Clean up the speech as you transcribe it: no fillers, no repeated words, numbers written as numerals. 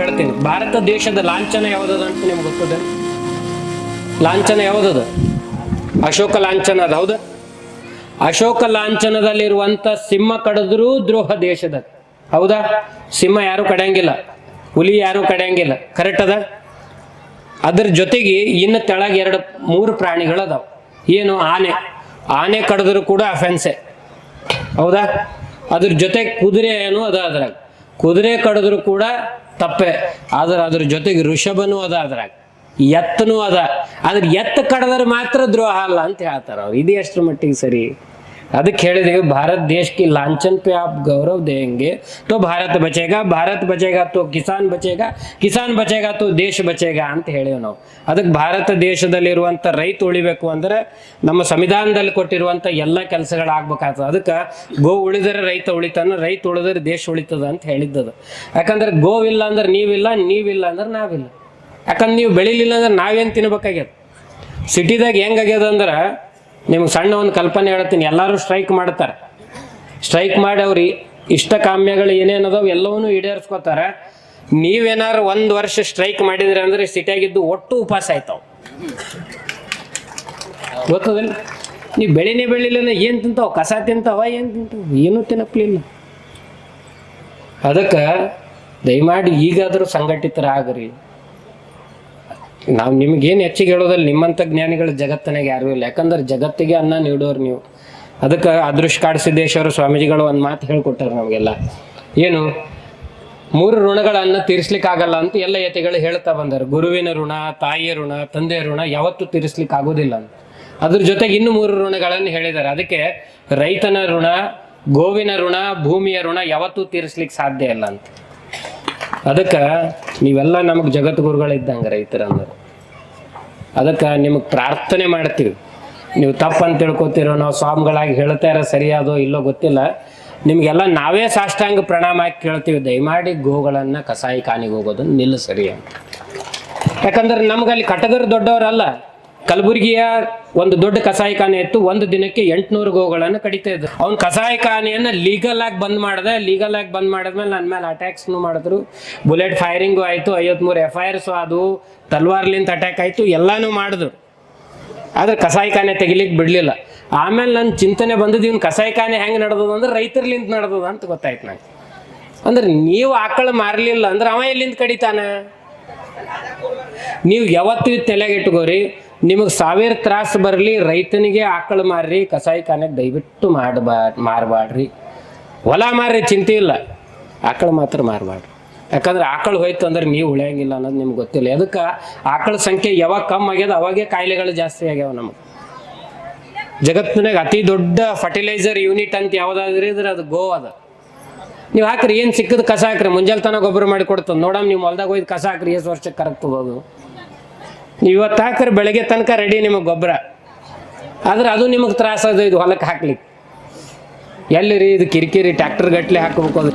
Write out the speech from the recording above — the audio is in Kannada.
ಹೇಳ್ತೀನಿ. ಭಾರತ ದೇಶದ ಲಾಂಛನ ಯಾವುದದ ಅಂತ ನಿಮ್ಗೆ ಗೊತ್ತದೆ? ಲಾಂಛನ ಯಾವುದದ? ಅಶೋಕ ಲಾಂಛನ ಅದ, ಹೌದಾ? ಅಶೋಕ ಲಾಂಛನದಲ್ಲಿರುವಂತ ಸಿಂಹ ಕಡಿದ್ರೂ ದ್ರೋಹ ದೇಶದ, ಹೌದಾ? ಸಿಂಹ ಯಾರು ಕಡಿಯಂಗಿಲ್ಲ, ಹುಲಿ ಯಾರು ಕಡಿಯಂಗಿಲ್ಲ, ಕರೆಕ್ಟ್ ಅದ? ಅದ್ರ ಜೊತೆಗೆ ಇನ್ನು ತೆಳಗೆ 2-3 ಪ್ರಾಣಿಗಳದಾವ. ಏನು? ಆನೆ ಕಡಿದ್ರು ಕೂಡ ಅಫೆನ್ಸೆ, ಹೌದಾ? ಅದ್ರ ಜೊತೆ ಕುದುರೆ ಏನು ಅದ, ಅದ್ರಾಗ ಕುದುರೆ ಕಡಿದ್ರು ಕೂಡ ತಪ್ಪೆ. ಆದ್ರೆ ಅದ್ರ ಜೊತೆಗೆ ಋಷಭನೂ ಅದ, ಅದ್ರಾಗ ಎತ್ತನೂ ಅದ. ಆದ್ರೆ ಎತ್ತ ಕಡಿದ್ರೆ ಮಾತ್ರ ದ್ರೋಹ ಅಲ್ಲ ಅಂತ ಹೇಳ್ತಾರ ಅವ್ರು. ಇದು ಎಷ್ಟರ ಮಟ್ಟಿಗೆ ಸರಿ? ಅದಕ್ಕೆ ಹೇಳಿದೆವು, ಭಾರತ ದೇಶ की लांछन पे आप गौरव देंगे तो भारत बचेगा, भारत बचेगा तो किसान बचेगा, किसान बचेगा तो ದೇಶ ಬಚೇಗಾ ಅಂತ ಹೇಳೇವು ನಾವು. ಅದಕ್ಕೆ ಭಾರತ ದೇಶದಲ್ಲಿರುವಂಥ ರೈತ ಉಳಿಬೇಕು ಅಂದ್ರೆ ನಮ್ಮ ಸಂವಿಧಾನದಲ್ಲಿ ಕೊಟ್ಟಿರುವಂಥ ಎಲ್ಲ ಕೆಲಸಗಳಾಗಬೇಕಾಗ್ತದೆ. ಅದಕ್ಕೆ ಗೋ ಉಳಿದರೆ ರೈತ ಉಳಿತಾನ, ರೈತ ಉಳಿದರೆ ದೇಶ ಉಳಿತದ ಅಂತ ಹೇಳಿದ್ದದು. ಯಾಕಂದ್ರೆ ಗೋವಿಲ್ಲ ಅಂದ್ರೆ ನೀವಿಲ್ಲ, ನೀವಿಲ್ಲ ಅಂದ್ರೆ ನಾವಿಲ್ಲ. ಯಾಕಂದ್ರೆ ನೀವು ಬೆಳಿಲಿಲ್ಲ ಅಂದ್ರೆ ನಾವೇನು ತಿನ್ಬೇಕಾಗ್ಯದ? ಸಿಟಿದಾಗ ಹೆಂಗಾಗ್ಯದ ಅಂದ್ರೆ, ನಿಮ್ಗೆ ಸಣ್ಣ ಒಂದು ಕಲ್ಪನೆ ಹೇಳ್ತೀನಿ. ಎಲ್ಲರೂ ಸ್ಟ್ರೈಕ್ ಮಾಡ್ತಾರೆ. ಸ್ಟ್ರೈಕ್ ಮಾಡಿ ಅವ್ರಿ ಇಷ್ಟ ಕಾಮ್ಯಗಳು ಏನೇನದಾವ ಎಲ್ಲವನ್ನೂ ಈಡೇರಿಸ್ಕೋತಾರೆ. ನೀವೇನಾರು 1 ವರ್ಷ ಸ್ಟ್ರೈಕ್ ಮಾಡಿದ್ರಿ ಅಂದ್ರೆ ಸಿಟಿಯಾಗಿದ್ದು ಒಟ್ಟು ಉಪವಾಸ ಆಯ್ತಾವ. ಗೊತ್ತದಿಲ್ಲ? ನೀವು ಬೆಳಿಲಿಲ್ಲ ಏನು ತಿಂತಾವ? ಕಸ ತಿಂತಾವ, ಏನು ತಿಂತಾವ? ಏನೂ ತಿನ್ನಪ್ಲಿಲ್ಲ. ಅದಕ್ಕೆ ದಯಮಾಡಿ ಈಗಾದರೂ ಸಂಘಟಿತರಾಗ್ರಿ. ನಾವು ನಿಮ್ಗೇನು ಹೆಚ್ಚಿಗೆ ಹೇಳೋದಲ್ಲ, ನಿಮ್ಮಂಥ ಜ್ಞಾನಿಗಳು ಜಗತ್ತಿನಾಗ ಯಾರೂ ಇಲ್ಲ. ಯಾಕಂದ್ರೆ ಜಗತ್ತಿಗೆ ಅನ್ನ ನೀಡೋರು ನೀವು. ಅದಕ್ಕೆ ಅದೃಷ್ಟ ಕಾಡಸಿದ್ದೇಶ್ವರ ಸ್ವಾಮೀಜಿಗಳು ಒಂದು ಮಾತು ಹೇಳ್ಕೊಟ್ಟಾರೆ ನಮಗೆಲ್ಲ. ಏನು? 3 ಋಣಗಳನ್ನು ತೀರಿಸ್ಲಿಕ್ಕೆ ಆಗಲ್ಲ ಅಂತ ಎಲ್ಲ ಯತಿಗಳು ಹೇಳ್ತಾ ಬಂದಾರೆ. ಗುರುವಿನ ಋಣ, ತಾಯಿಯ ಋಣ, ತಂದೆಯ ಋಣ ಯಾವತ್ತೂ ತೀರಿಸ್ಲಿಕ್ಕೆ ಆಗೋದಿಲ್ಲ ಅಂತ. ಅದ್ರ ಜೊತೆಗೆ ಇನ್ನೂ 3 ಋಣಗಳನ್ನು ಹೇಳಿದ್ದಾರೆ. ಅದಕ್ಕೆ ರೈತನ ಋಣ, ಗೋವಿನ ಋಣ, ಭೂಮಿಯ ಋಣ ಯಾವತ್ತೂ ತೀರಿಸ್ಲಿಕ್ಕೆ ಸಾಧ್ಯ ಇಲ್ಲ ಅಂತ. ಅದಕ್ಕೆ ನೀವೆಲ್ಲ ನಮಗೆ ಜಗದ್ಗುರುಗಳಿದ್ದಂಗೆ ರೈತರಂದ್ರೆ. ಅದಕ್ಕೆ ನಿಮಗೆ ಪ್ರಾರ್ಥನೆ ಮಾಡ್ತೀವಿ. ನೀವು ತಪ್ಪಂತ ತಿಳ್ಕೊತೀರೋ, ನಾವು ಸ್ವಾಮಿಗಳಾಗಿ ಹೇಳ್ತಾ ಇರೋ ಸರಿಯಾದೋ ಇಲ್ಲೋ ಗೊತ್ತಿಲ್ಲ. ನಿಮಗೆಲ್ಲ ನಾವೇ ಸಾಷ್ಟಾಂಗ ಪ್ರಣಾಮ ಹಾಕಿ ಕೇಳ್ತೀವಿ, ದಯಮಾಡಿ ಗೋಗಳನ್ನು ಕಸಾಯಿ ಖಾನಿಗೆ ಹೋಗೋದನ್ನು ನಿಲ್ಲಿಸರಿ ಅಂತ. ಯಾಕಂದ್ರೆ ನಮ್ಗಲ್ಲಿ ಕಟಗರು ದೊಡ್ಡವರಲ್ಲ. ಕಲಬುರಗಿಯ ಒಂದು ದೊಡ್ಡ ಕಸಾಯಿಖಾನೆ ಇತ್ತು. ಒಂದು ದಿನಕ್ಕೆ 800 ಗೋಗಳನ್ನು ಕಡಿತಾ ಇದ್ರು. ಅವ್ನು ಕಸಾಯಿಖಾನೆಯನ್ನು ಲೀಗಲ್ ಆಗಿ ಬಂದ್ ಮಾಡಿದ್ಮೇಲೆ ನನ್ನ ಮೇಲೆ ಅಟ್ಯಾಕ್ಸ್ನು ಮಾಡಿದ್ರು. ಬುಲೆಟ್ ಫೈರಿಂಗು ಆಯಿತು, 53 FIRs ಆದವು, ತಲ್ವಾರ್ಲಿಂದ ಅಟ್ಯಾಕ್ ಆಯಿತು, ಎಲ್ಲನೂ ಮಾಡಿದ್ರು. ಆದ್ರೆ ಕಸಾಯಿಖಾನೆ ತೆಗಿಲಿಕ್ಕೆ ಬಿಡಲಿಲ್ಲ. ಆಮೇಲೆ ನನ್ನ ಚಿಂತನೆ ಬಂದದ್ದು, ಇವ್ನು ಕಸಾಯಿಖಾನೆ ಹೆಂಗೆ ನಡೆದದ ಅಂದ್ರೆ ರೈತರ್ಲಿಂದ ನಡೆದದ ಅಂತ ಗೊತ್ತಾಯ್ತು ನಂಗೆ. ಅಂದ್ರೆ ನೀವು ಆಕಳು ಮಾರಲಿಲ್ಲ ಅಂದ್ರೆ ಅವ ಎಲ್ಲಿಂದ ಕಡಿತಾನ? ನೀವು ಯಾವತ್ತೂ ತಲೆಗಿಟ್ಕೋರಿ, ನಿಮಗೆ 1000 ತ್ರಾಸು ಬರಲಿ, ರೈತನಿಗೆ ಆಕಳು ಮಾರ್ರಿ, ಕಸಾಯಿಖಾನೆಗೆ ದಯವಿಟ್ಟು ಮಾರಬಾಡ್ರಿ. ಹೊಲ ಮಾರ್ರಿ, ಚಿಂತೆ ಇಲ್ಲ, ಆಕಳು ಮಾತ್ರ ಮಾರಬಾಡ್ರಿ. ಯಾಕಂದ್ರೆ ಆಕಳು ಹೋಯ್ತು ಅಂದ್ರೆ ನೀವು ಉಳಿಯಂಗಿಲ್ಲ ಅನ್ನೋದು ನಿಮ್ಗೆ ಗೊತ್ತಿಲ್ಲ. ಅದಕ್ಕೆ ಆಕಳ ಸಂಖ್ಯೆ ಯಾವಾಗ ಕಮ್ಮಿ ಆಗ್ಯದ ಅವಾಗೇ ಕಾಯಿಲೆಗಳು ಜಾಸ್ತಿ ಆಗ್ಯಾವ ನಮಗೆ. ಜಗತ್ತಿನಾಗ ಅತಿ ದೊಡ್ಡ ಫರ್ಟಿಲೈಸರ್ ಯೂನಿಟ್ ಅಂತ ಯಾವುದಾದ್ರಿ ಇದ್ರೆ ಅದು ಗೋ ಅದ. ನೀವು ಹಾಕ್ರಿ, ಏನು ಸಿಕ್ಕದ ಕಸ ಹಾಕ್ರಿ, ಮುಂಜಾನೆ ತನಕ ಗೊಬ್ಬರ ಮಾಡಿ ಕೊಡ್ತದೆ. ನೋಡಮ್ ನೀವು ಹೊಲ್ದಾಗ ಹೋಯ್ತು ಕಸ ಹಾಕ್ರಿ, ಎಷ್ಟು ವರ್ಷಕ್ಕೆ ಕರಗ್ತದೆ ಅದು. ನೀವು ಇವತ್ತು ಹಾಕ್ರಿ, ಬೆಳಗ್ಗೆ ತನಕ ರೆಡಿ ನಿಮಗೆ ಗೊಬ್ಬರ. ಆದ್ರೆ ಅದು ನಿಮಗೆ ತ್ರಾಸ ಅದು, ಇದು ಹೊಲಕ್ಕೆ ಹಾಕ್ಲಿಕ್ಕೆ. ಎಲ್ಲಿ ರೀ ಇದು ಕಿರಿಕಿರಿ, ಟ್ಯಾಕ್ಟರ್ ಗಟ್ಟಲೆ ಹಾಕಬೇಕು ಅದು.